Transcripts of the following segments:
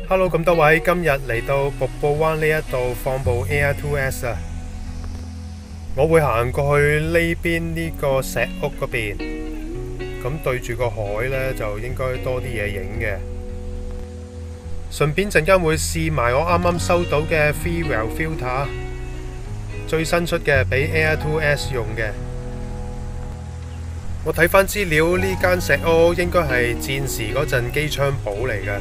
Hello， 咁多位，今日嚟到瀑布灣呢一度放部 Air2S 啊！我會行過去呢邊呢個石屋嗰邊，咁對住個海呢，就應該多啲嘢影嘅。順便陣間會試埋我啱啱收到嘅 Freewell Filter， 最新出嘅，俾 Air2S 用嘅。我睇返資料，呢間石屋應該係戰時嗰陣機槍堡嚟嘅。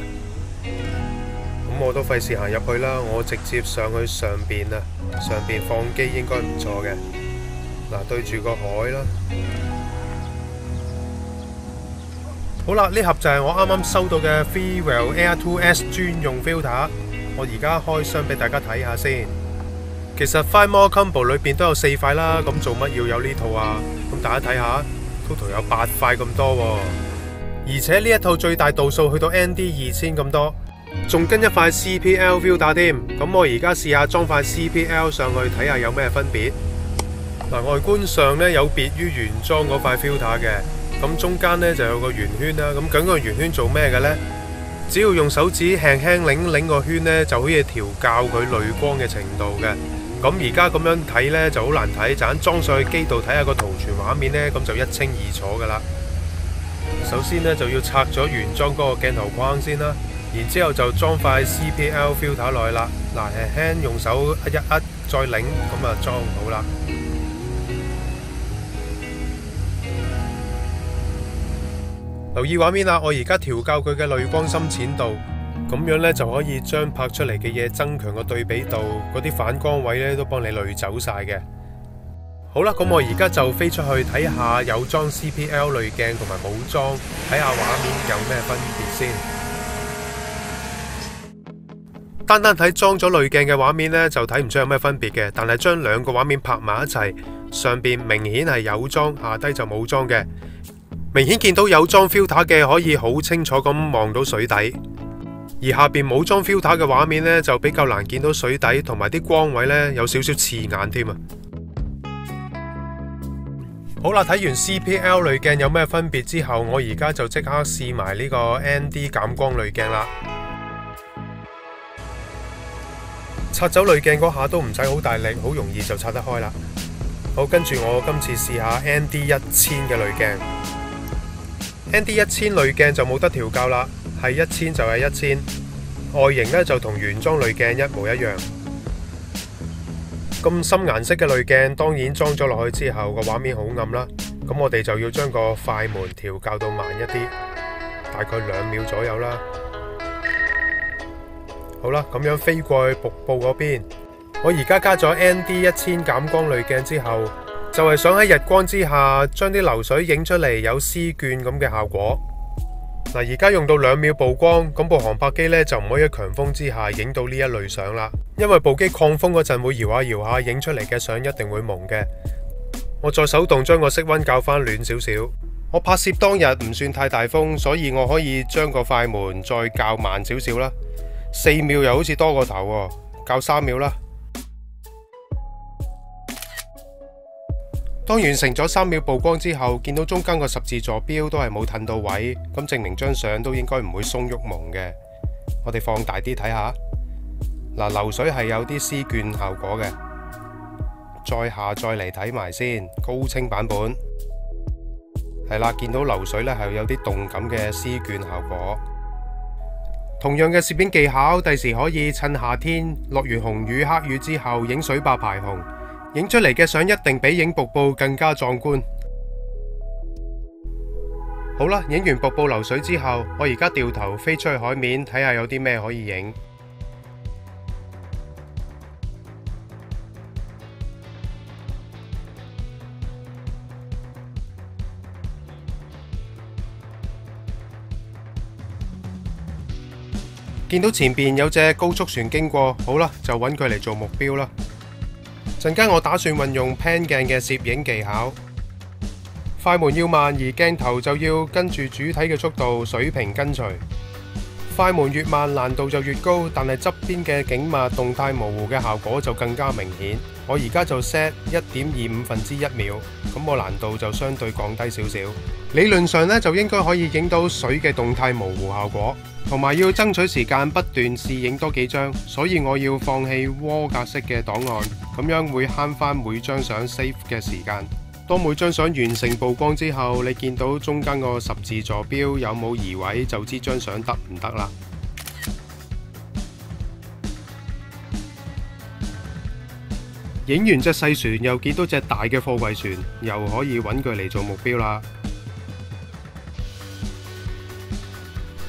咁我都費事行入去啦，我直接上去上邊啊！上邊放機應該唔錯嘅。嗱，對住個海啦。好啦，呢盒就係我啱啱收到嘅 Freewell Air2S 專用 filter。我而家開箱俾大家睇下先。其實 Five More Combo 裏邊都有4塊啦，咁做乜要有呢套啊？咁大家睇下 ，total 有8塊咁多喎。而且呢一套最大度數去到 ND2000咁多。仲跟一塊 CPL filter 添，咁我而家試下裝塊 CPL 上去睇下有咩分別。嗱，外觀上呢，有別於原裝嗰塊 filter 嘅，咁中間呢就有個圓圈啦。咁究竟個圓圈做咩嘅呢？只要用手指輕輕擰個圈呢，就可以調校佢濾光嘅程度嘅。咁而家咁樣睇呢就好難睇，就咁裝上去機度睇下個圖傳畫面呢，咁就一清二楚噶啦。首先呢，就要拆咗原裝嗰個鏡頭框先啦。然之後就裝塊 CPL filter 落去啦，嗱，輕輕用手一再擰，咁啊裝好啦。留意畫面啦，我而家調校佢嘅濾光深淺度，咁樣呢就可以將拍出嚟嘅嘢增強個對比度，嗰啲反光位呢都幫你濾走晒嘅。好啦，咁我而家就飛出去睇下有裝 CPL 濾鏡同埋冇裝，睇下畫面有咩分別先。單睇裝咗濾鏡嘅畫面呢，就睇唔出有咩分別嘅。但係將兩個畫面拍埋一齊，上邊明顯係有裝，下低就冇裝嘅。明顯見到有裝 filter 嘅可以好清楚咁望到水底，而下邊冇裝 filter 嘅畫面呢，就比較難見到水底，同埋啲光位呢有少少刺眼添啊。好啦，睇完 CPL 濾鏡有咩分別之後，我而家就即刻試埋呢個 ND 減光濾鏡啦。拆走濾鏡嗰下都唔使好大力，好容易就拆得開啦。好，跟住我今次試下 ND1000 嘅濾鏡。ND1000 濾鏡就冇得調校啦，係1000就係1000。外形呢就同原裝濾鏡一模一樣。咁深顏色嘅濾鏡，當然裝咗落去之後個畫面好暗啦。咁我哋就要將個快門調校到慢一啲，大概2秒左右啦。好啦，咁樣飛過去瀑布嗰邊。我而家加咗 ND1000 減光濾鏡之後，就係想喺日光之下將啲流水影出嚟有絲絹咁嘅效果。嗱，而家用到2秒曝光，咁部航拍機呢就唔可以喺強風之下影到呢一類相啦，因為部機抗風嗰陣會搖下搖下，影出嚟嘅相一定會蒙嘅。我再手動將個色溫校翻暖少少。我拍攝當日唔算太大風，所以我可以將個快門再校慢少少啦。4秒又好似多過頭喎，校3秒啦。當完成咗3秒曝光之後，見到中間個十字座標都係冇褪到位，咁證明張相都應該唔會鬆郁蒙嘅。我哋放大啲睇下，嗱，流水係有啲絲絹效果嘅。再嚟睇埋先，高清版本係啦，見到流水呢係有啲動感嘅絲絹效果。同樣嘅攝影技巧，第時可以趁夏天落完紅雨黑雨之後影水壩排洪，影出嚟嘅相一定比影瀑布更加壯觀。好啦，影完瀑布流水之後，我而家掉頭飛出去海面睇下有啲咩可以影。見到前邊有隻高速船經過，好啦，就揾佢嚟做目標啦。陣間我打算運用 pan 鏡嘅攝影技巧，快門要慢，而鏡頭就要跟住主體嘅速度水平跟隨。快門越慢，難度就越高，但係側邊嘅景物動態模糊嘅效果就更加明顯。我而家就 set 1.25%秒，咁我難度就相對降低少少。理論上呢，就應該可以影到水嘅動態模糊效果。同埋要爭取時間不斷試影多幾張，所以我要放棄窩格式嘅檔案，咁樣會慳返每張相 save 嘅時間。當每張相完成曝光之後，你見到中間個十字坐標有冇移位，就知張相得唔得啦。影完隻細船，又見到隻大嘅貨櫃船，又可以揾佢嚟做目標啦。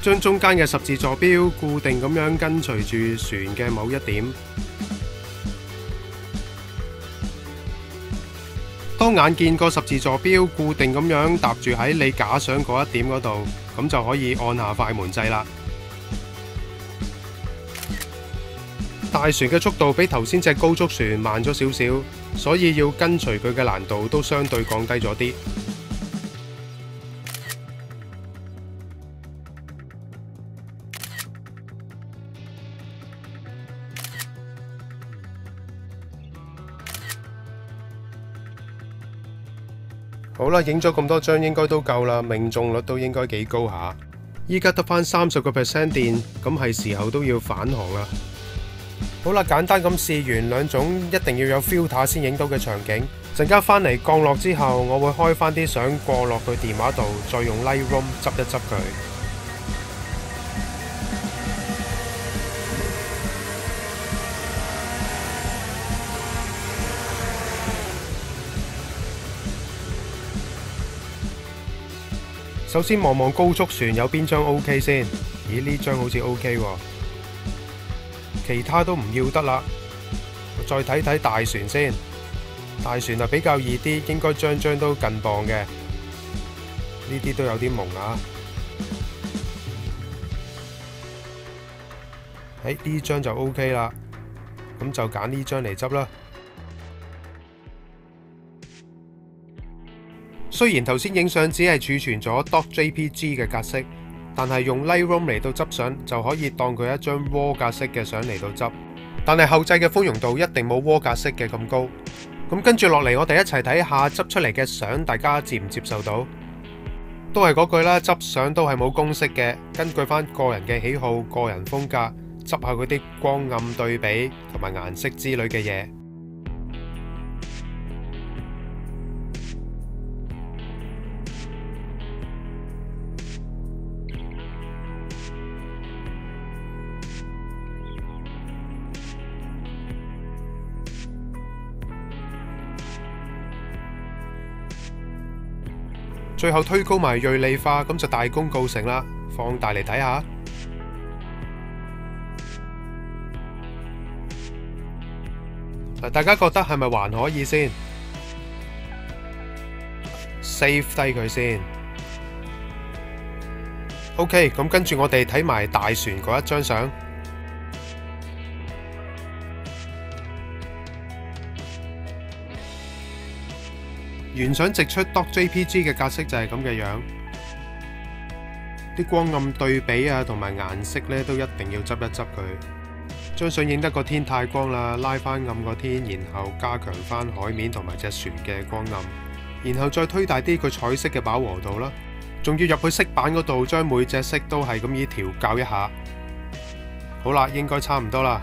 將中間嘅十字坐標固定咁樣跟隨住船嘅某一點。當眼見個十字坐標固定咁樣搭住喺你假想嗰一點嗰度，咁就可以按下快門掣啦。大船嘅速度比頭先隻高速船慢咗少少，所以要跟隨佢嘅難度都相對降低咗啲。好啦，影咗咁多張應該都夠啦，命中率都應該幾高下。依家得返30% 電，咁係時候都要返航啦。好啦，簡單咁試完兩種一定要有 filter 先影到嘅場景，陣間返嚟降落之後，我會開返啲相過落去電話度，再用 Lightroom 執一執佢。首先望望高速船有邊張 OK 先，咦呢張好似 OK 喎，其他都唔要得啦。我再睇睇大船先，大船比較易啲，應該張張都近磅嘅，呢啲都有啲朦啊。呢張就 OK 啦，咁就揀呢張嚟執啦。雖然頭先影相只係儲存咗 .jpg 嘅格式，但係用 Lightroom 嚟到執相就可以當佢一張 RAW 格式嘅相嚟到執。但係後製嘅寬容度一定冇 RAW 格式嘅咁高。咁跟住落嚟，我哋一齊睇下執出嚟嘅相，大家接唔接受到？都係嗰句啦，執相都係冇公式嘅，根據翻個人嘅喜好、個人風格，執下嗰啲光暗對比同埋顏色之類嘅嘢。最後推高埋銳利化，咁就大功告成啦。放大嚟睇下，嗱，大家覺得係咪還可以先 ？Save 低佢先。OK， 咁跟住我哋睇埋大船嗰一張相。原相直出 .jpg 嘅格式就係咁嘅樣，啲光暗對比啊同埋顏色咧都一定要執一執佢。張相影得個天太光啦，拉翻暗個天，然後加強翻海面同埋隻船嘅光暗，然後再推大啲佢彩色嘅飽和度啦，仲要入去色板嗰度將每隻色都係咁意調校一下。好啦，應該差唔多啦。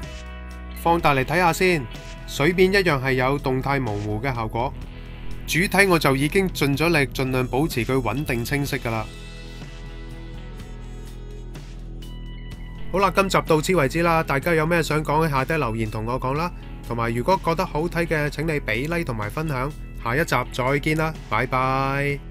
放大嚟睇下先，水面一樣係有動態模糊嘅效果。主體我就已經盡咗力，盡量保持佢穩定清晰㗎啦。好啦，今集到此為止啦。大家有咩想講喺下低留言同我講啦。同埋如果覺得好睇嘅，請你俾 like 同埋分享。下一集再見啦，拜拜。